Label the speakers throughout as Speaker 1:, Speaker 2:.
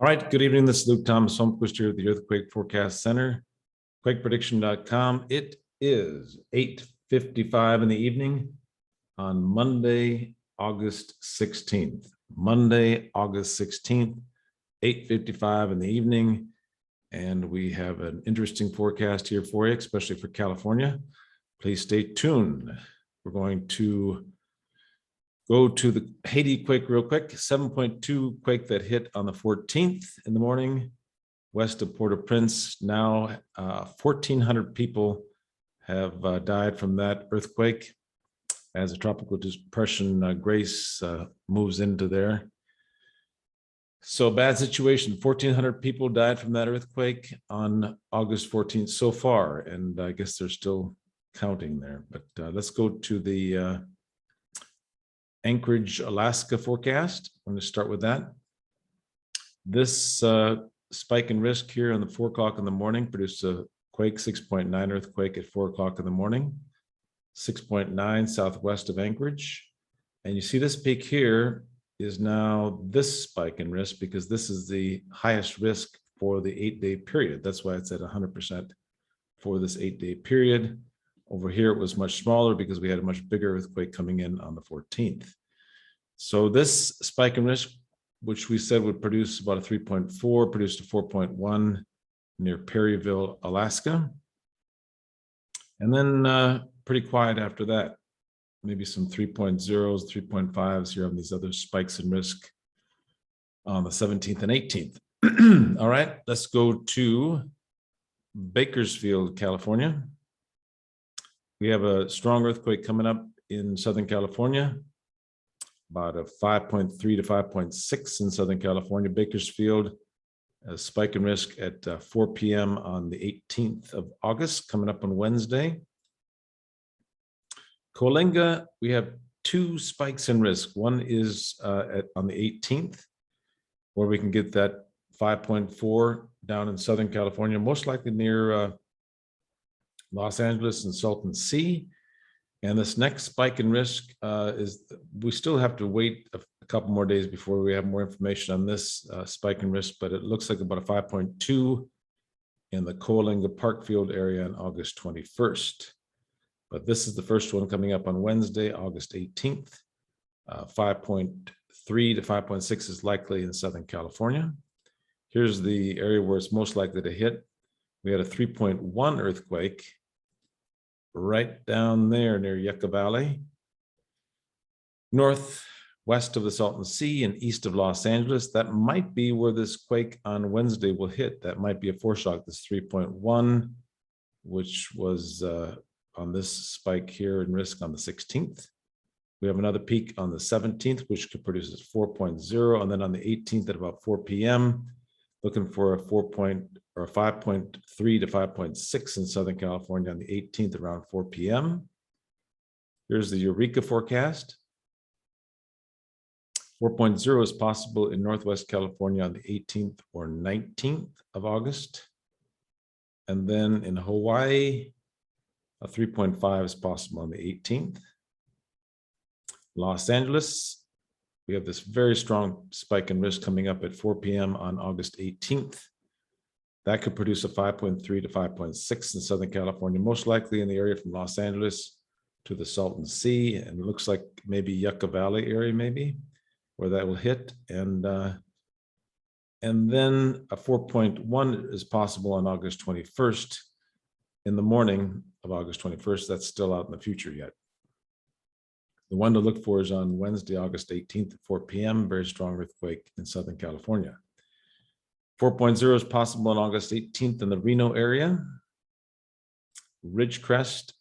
Speaker 1: All right, good evening. This is Luke Thomas Holmquist here at the Earthquake Forecast Center, quakeprediction.com. It is 8:55 in the evening on Monday, August 16th. Monday, August 16th, 8:55 in the evening. And we have an interesting forecast here for you, especially for California. Please stay tuned. We're going to go to the Haiti quake real quick. 7.2 quake that hit on the 14th in the morning, west of Port-au-Prince. Now 1,400 people have died from that earthquake as a tropical depression Grace moves into there. So bad situation. 1,400 people died from that earthquake on August 14th so far, and I guess they're still counting there. But let's go to the Anchorage, Alaska forecast. I'm going to start with that. This spike in risk here on the 4 o'clock in the morning produced a quake, 6.9 earthquake at 4 o'clock in the morning, 6.9 southwest of Anchorage. And you see this peak here is now this spike in risk because this is the highest risk for the 8-day period. That's why it's at 100% for this 8-day period. Over here, it was much smaller because we had a much bigger earthquake coming in on the 14th. So this spike in risk, which we said would produce about a 3.4, produced a 4.1 near Perryville, Alaska. And then pretty quiet after that. Maybe some 3.0s, 3.5s here on these other spikes in risk on the 17th and 18th. All right, let's go to Bakersfield, California. We have a strong earthquake coming up in Southern California, about a 5.3 to 5.6 in Southern California. Bakersfield, a spike in risk at 4 p.m. on the 18th of August, coming up on Wednesday. Coalinga, we have 2 spikes in risk. One is on the 18th, where we can get that 5.4 down in Southern California, most likely near Los Angeles and Salton Sea. And this next spike in risk is, we still have to wait a couple more days before we have more information on this spike in risk, but it looks like about a 5.2 in the Coalinga Parkfield area on August 21st. But this is the first one coming up on Wednesday, August 18th. 5.3 to 5.6 is likely in Southern California. Here's the area where it's most likely to hit. We had a 3.1 earthquake right down there near Yucca Valley, northwest of the Salton Sea and east of Los Angeles. That might be where this quake on Wednesday will hit. That might be a foreshock, this 3.1, which was on this spike here in risk on the 16th. We have another peak on the 17th, which could produce 4.0, and then on the 18th at about 4 p.m., looking for a 5.3 to 5.6 in Southern California on the 18th around 4 p.m. Here's the Eureka forecast. 4.0 is possible in Northwest California on the 18th or 19th of August. And then in Hawaii, a 3.5 is possible on the 18th. Los Angeles, we have this very strong spike in risk coming up at 4 p.m. on August 18th. That could produce a 5.3 to 5.6 in Southern California, most likely in the area from Los Angeles to the Salton Sea. And it looks like maybe Yucca Valley area, maybe, where that will hit. And then a 4.1 is possible on August 21st in the morning of August 21st. That's still out in the future yet. The one to look for is on Wednesday, August 18th at 4 p.m. Very strong earthquake in Southern California. 4.0 is possible on August 18th in the Reno area. Ridgecrest,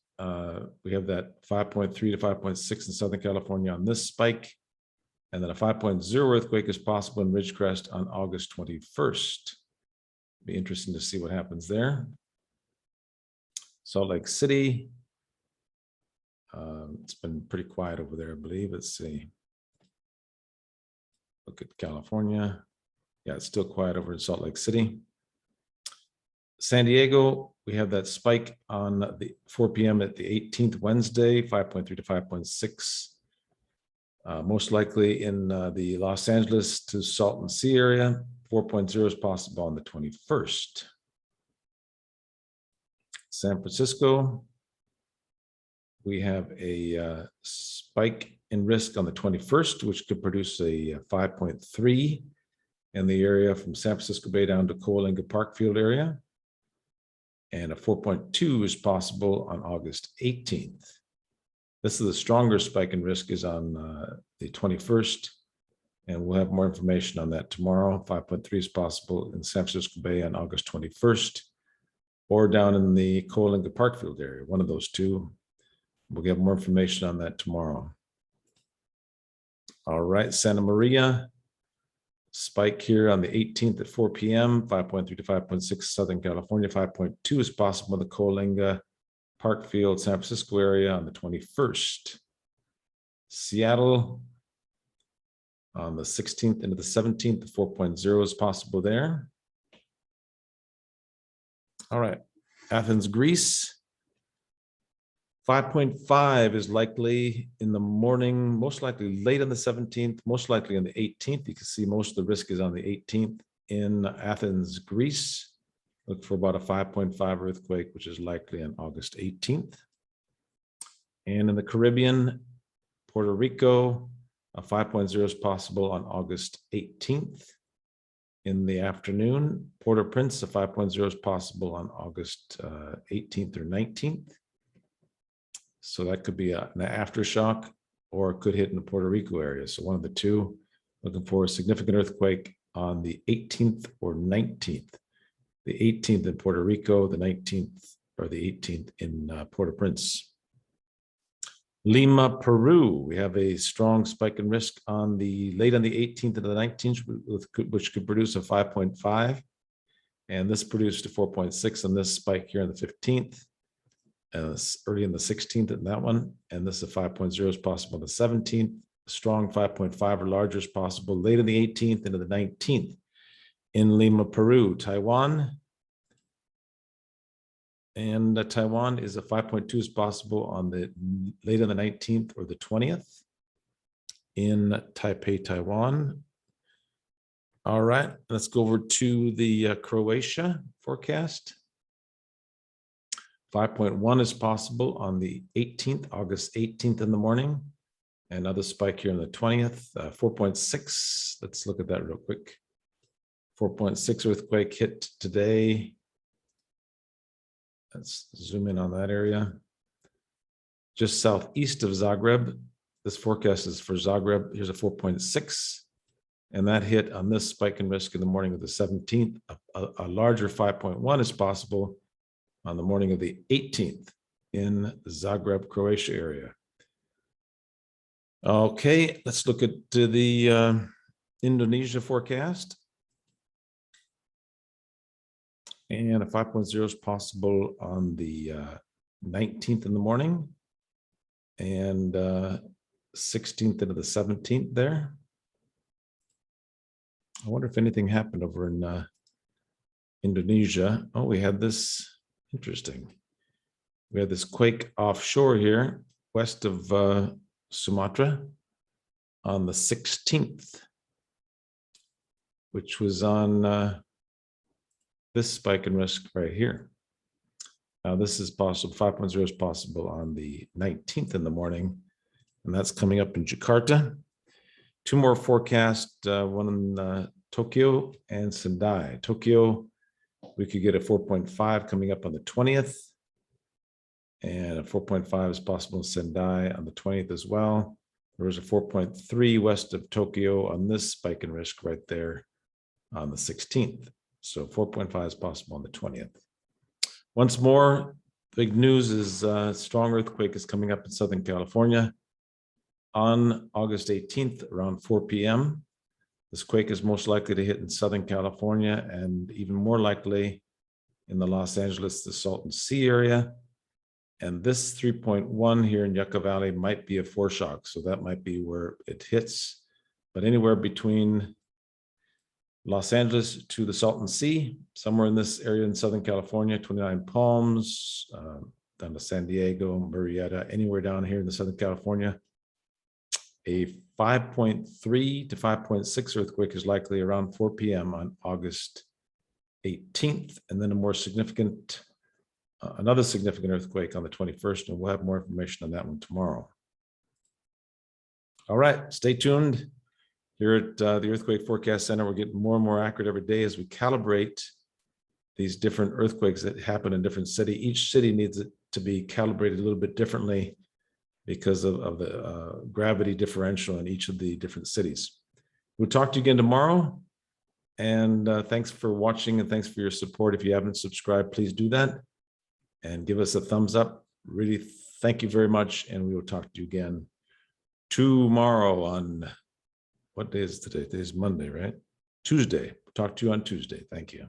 Speaker 1: we have that 5.3 to 5.6 in Southern California on this spike. And then a 5.0 earthquake is possible in Ridgecrest on August 21st. Be interesting to see what happens there. Salt Lake City. It's been pretty quiet over there, I believe. Let's see. Look at California. Yeah, it's still quiet over in Salt Lake City. San Diego, we have that spike on the 4 p.m. at the 18th Wednesday, 5.3 to 5.6. Most likely in the Los Angeles to Salton Sea area. 4.0 is possible on the 21st. San Francisco, we have a spike in risk on the 21st, which could produce a 5.3 in the area from San Francisco Bay down to Coalinga Parkfield area. And a 4.2 is possible on August 18th. This is the stronger spike in risk is on the 21st. And we'll have more information on that tomorrow. 5.3 is possible in San Francisco Bay on August 21st, or down in the Coalinga Parkfield area, one of those two. We'll get more information on that tomorrow. All right, Santa Maria, spike here on the 18th at 4 p.m., 5.3 to 5.6 Southern California, 5.2 is possible in the Coalinga Parkfield, San Francisco area on the 21st. Seattle, on the 16th into the 17th, the 4.0 is possible there. All right, Athens, Greece. 5.5 is likely in the morning, most likely late on the 17th, most likely on the 18th. You can see most of the risk is on the 18th in Athens, Greece. Look for about a 5.5 earthquake, which is likely on August 18th. And in the Caribbean, Puerto Rico, a 5.0 is possible on August 18th in the afternoon. Port-au-Prince, a 5.0 is possible on August 18th or 19th. So that could be an aftershock, or it could hit in the Puerto Rico area. So one of the two. Looking for a significant earthquake on the 18th or 19th. The 18th in Puerto Rico, the 19th or the 18th in Port-au-Prince. Lima, Peru, we have a strong spike in risk on the late on the 18th to the 19th, which could produce a 5.5. And this produced a 4.6 on this spike here on the 15th. And early in the 16th in that one. And this is a 5.0 is possible on the 17th. Strong 5.5 or larger is possible late in the 18th into the 19th in Lima, Peru. Taiwan. And Taiwan is a 5.2 is possible on the late on the 19th or the 20th in Taipei, Taiwan. All right, let's go over to the Croatia forecast. 5.1 is possible on the 18th, August 18th in the morning. Another spike here on the 20th. 4.6, let's look at that real quick. 4.6 earthquake hit today. Let's zoom in on that area. Just southeast of Zagreb. This forecast is for Zagreb. Here's a 4.6. And that hit on this spike in risk in the morning of the 17th. A larger 5.1 is possible on the morning of the 18th in Zagreb, Croatia area. Okay, let's look at the Indonesia forecast. And a 5.0 is possible on the 19th in the morning and 16th into the 17th there. I wonder if anything happened over in Indonesia. Oh, we had this, interesting. We had this quake offshore here, west of Sumatra on the 16th, which was on this spike in risk right here. Now this is possible, 5.0 is possible on the 19th in the morning, and that's coming up in Jakarta. Two more forecasts, one in Tokyo and Sendai. Tokyo, we could get a 4.5 coming up on the 20th, and a 4.5 is possible in Sendai on the 20th as well. There was a 4.3 west of Tokyo on this spike in risk right there on the 16th. So 4.5 is possible on the 20th. Once more, big news is strong earthquake is coming up in Southern California on August 18th around 4 p.m. This quake is most likely to hit in Southern California and even more likely in the Los Angeles, the Salton Sea area. And this 3.1 here in Yucca Valley might be a foreshock. So that might be where it hits, but anywhere between Los Angeles to the Salton Sea, somewhere in this area in Southern California, 29 Palms, down to San Diego, Murrieta, anywhere down here in the Southern California, a 5.3 to 5.6 earthquake is likely around 4 p.m. on August 18th, and then a more significant, another significant earthquake on the 21st, and we'll have more information on that one tomorrow. All right, stay tuned. Here at the Earthquake Forecast Center, we're getting more and more accurate every day as we calibrate these different earthquakes that happen in different cities. Each city needs it to be calibrated a little bit differently because of the gravity differential in each of the different cities. We'll talk to you again tomorrow. And thanks for watching and thanks for your support. If you haven't subscribed, please do that and give us a thumbs up. Really, thank you very much. And we will talk to you again tomorrow on, what day is today? Today is Monday, right? Tuesday. Talk to you on Tuesday. Thank you.